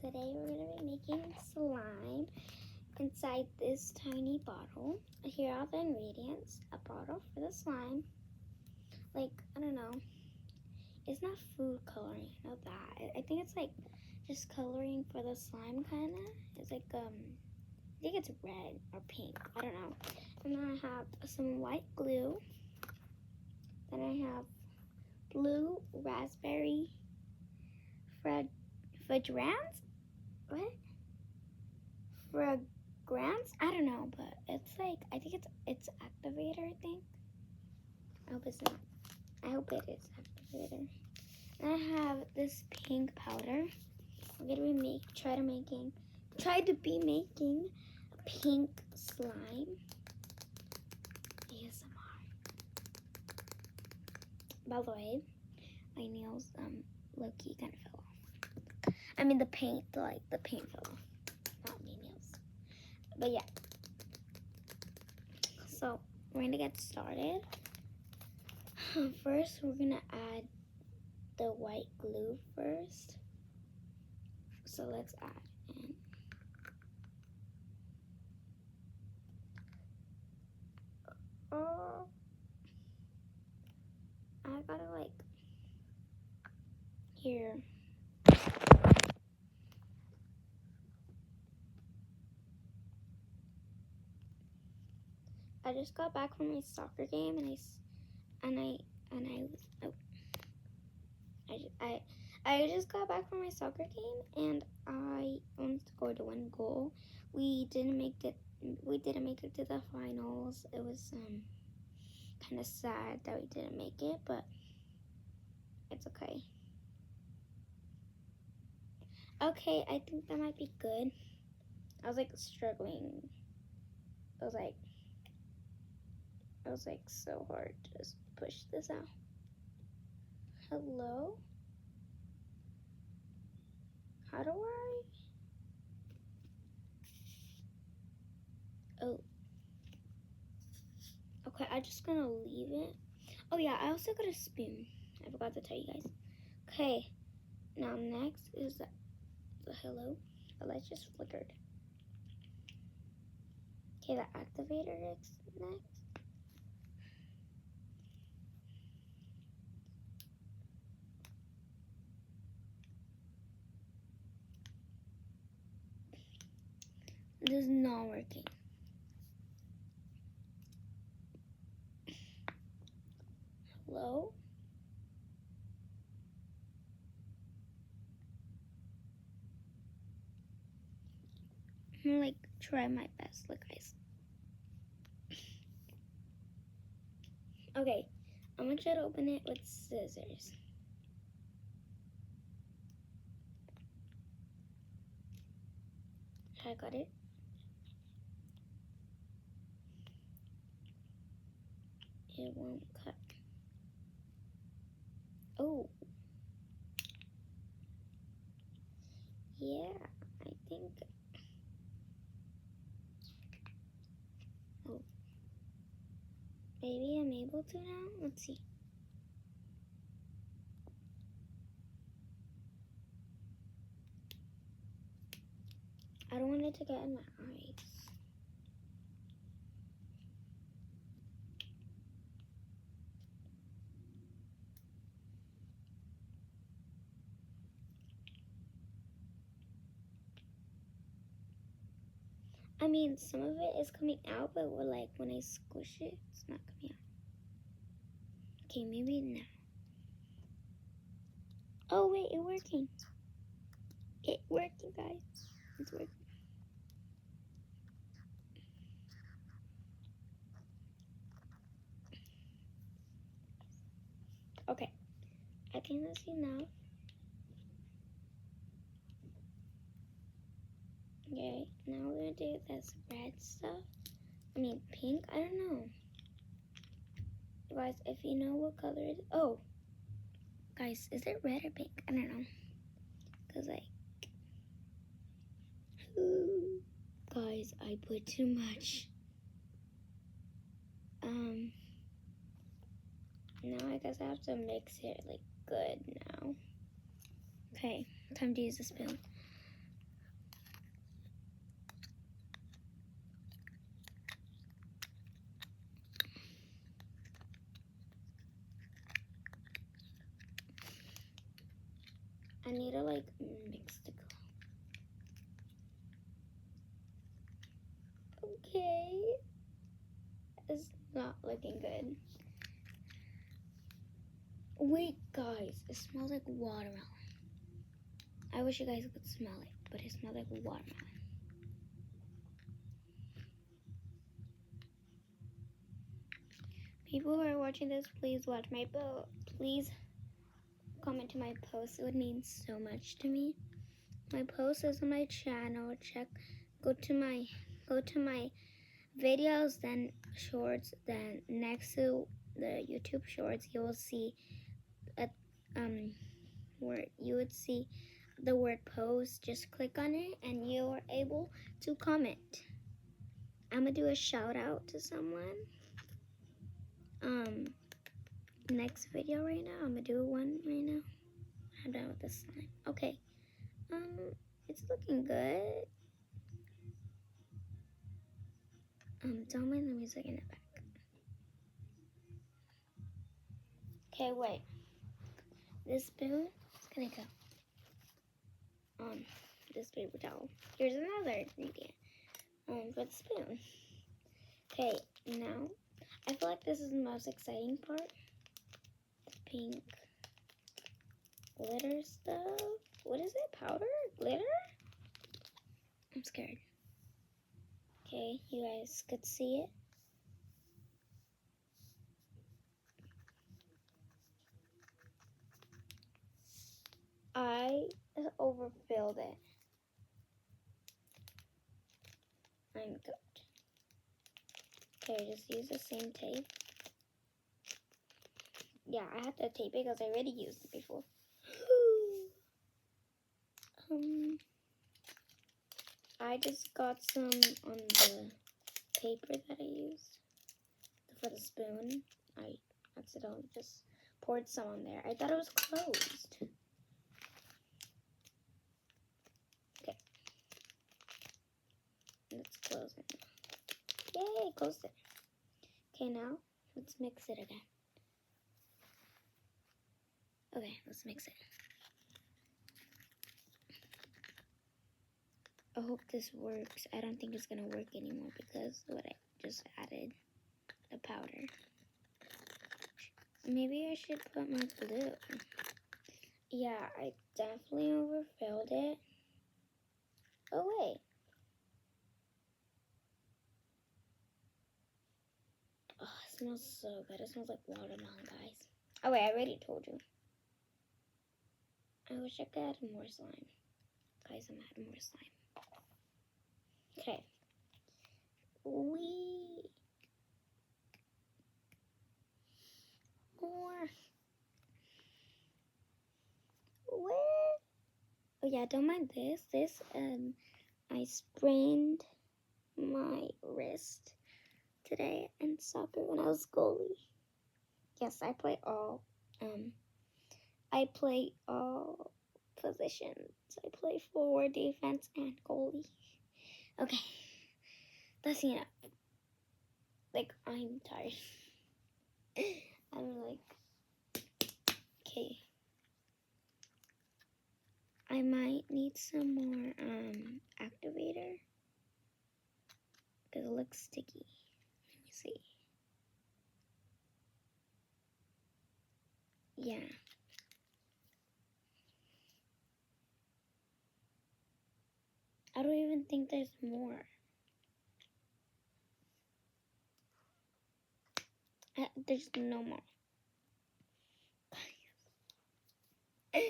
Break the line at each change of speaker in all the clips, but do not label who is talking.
Today we're going to be making slime inside this tiny bottle. Here are the ingredients. A bottle for the slime. Like, I don't know. It's not food coloring, I know that. I think it's like just coloring for the slime kind of. It's like, I think it's red or pink. I don't know. And then I have some white glue. Then I have blue raspberry fragrance. What? Fragrance? I don't know, but it's like, I think it's activator, I think. I hope it's not. I hope it is activator. And I have this pink powder. I'm gonna be try to be making a pink slime. ASMR. By the way, my nails low-key kind of fell off. I mean the paint fell off. Not my nails. But yeah. So we're gonna get started. First, we're gonna add the white glue first. So let's add in. Oh, I gotta like here. I just got back from my soccer game and I just got back from my soccer game and I only scored one goal. We didn't make it to the finals. It was kind of sad that we didn't make it, but it's okay. Okay, I think that might be good. I was like struggling. It was like so hard to just push this out. Hello? How do I? Oh. Okay, I'm just gonna leave it. Oh yeah, I also got a spoon. I forgot to tell you guys. Okay, now next is the hello. The light just flickered. Okay, the activator next. This is not working. Hello? I'm gonna like try my best. Look, guys. Okay, I'm gonna try to open it with scissors. I got it. It won't cut. Oh. Yeah, I think. Oh. Maybe I'm able to now? Let's see. I don't want it to get in my eyes. I mean, some of it is coming out, but like when I squish it, it's not coming out. Okay, maybe now. Oh wait, it's working. It worked, you guys. It's working. Okay, I think that's enough. Okay, now we're gonna do this red stuff. I mean pink, I don't know. You guys, if you know what color it is. Oh, guys, is it red or pink? I don't know. Cause like, ooh, guys, I put too much. Now I guess I have to mix it like good now. Okay, time to use the spoon. I need to like mix the glue. Okay. It's not looking good. Wait, guys. It smells like watermelon. I wish you guys could smell it, but it smells like watermelon. People who are watching this, please watch my post. Please comment to my post. It would mean so much to me. My post is on my channel. Go to my videos, then shorts, then next to the YouTube shorts, you will see where you would see the word post. Just click on it, and you are able to comment. I'm gonna do a shout out to someone. Next video right now. I'm gonna do one right now. I'm done with this slime. Okay. It's looking good. Don't mind the music in the back. Okay, wait. This spoon is gonna go on this paper towel. Here's another ingredient for the spoon. Okay, now I feel like this is the most exciting part. The pink glitter stuff. What is it? Powder? Glitter? I'm scared. Okay, you guys could see it. I overfilled it. I'm good. Okay, just use the same tape. Yeah, I had to tape it because I already used it before. I just got some on the paper that I used for the spoon. I accidentally just poured some on there. I thought it was closed. Okay. Let's close it. Yay, closed it. Okay, now let's mix it again. Okay, let's mix it. I hope this works. I don't think it's gonna work anymore because what I just added the powder. Maybe I should put more glue. Yeah, I definitely overfilled it. Oh wait. Oh, it smells so good. It smells like watermelon, guys. Oh wait, I already told you. I wish I could add more slime. Guys, I'm adding more slime. Okay. More. Where? Oh yeah, don't mind this. I sprained my wrist today in soccer when I was goalie. Yes, I play all positions. I play forward, defense, and goalie. Okay, that's enough. Like, I'm tired. I'm like, okay. I might need some more activator because it looks sticky. Let me see. Yeah. I don't even think there's more. There's no more. I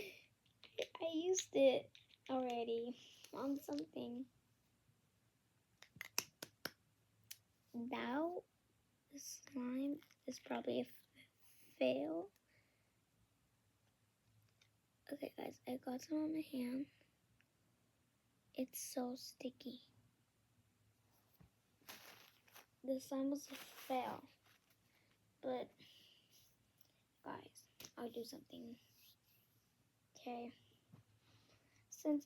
used it already on something. Now, the slime is probably a fail. Okay, guys, I got some on my hand. It's so sticky. The slime was a fail. But, guys, I'll do something. Okay. Since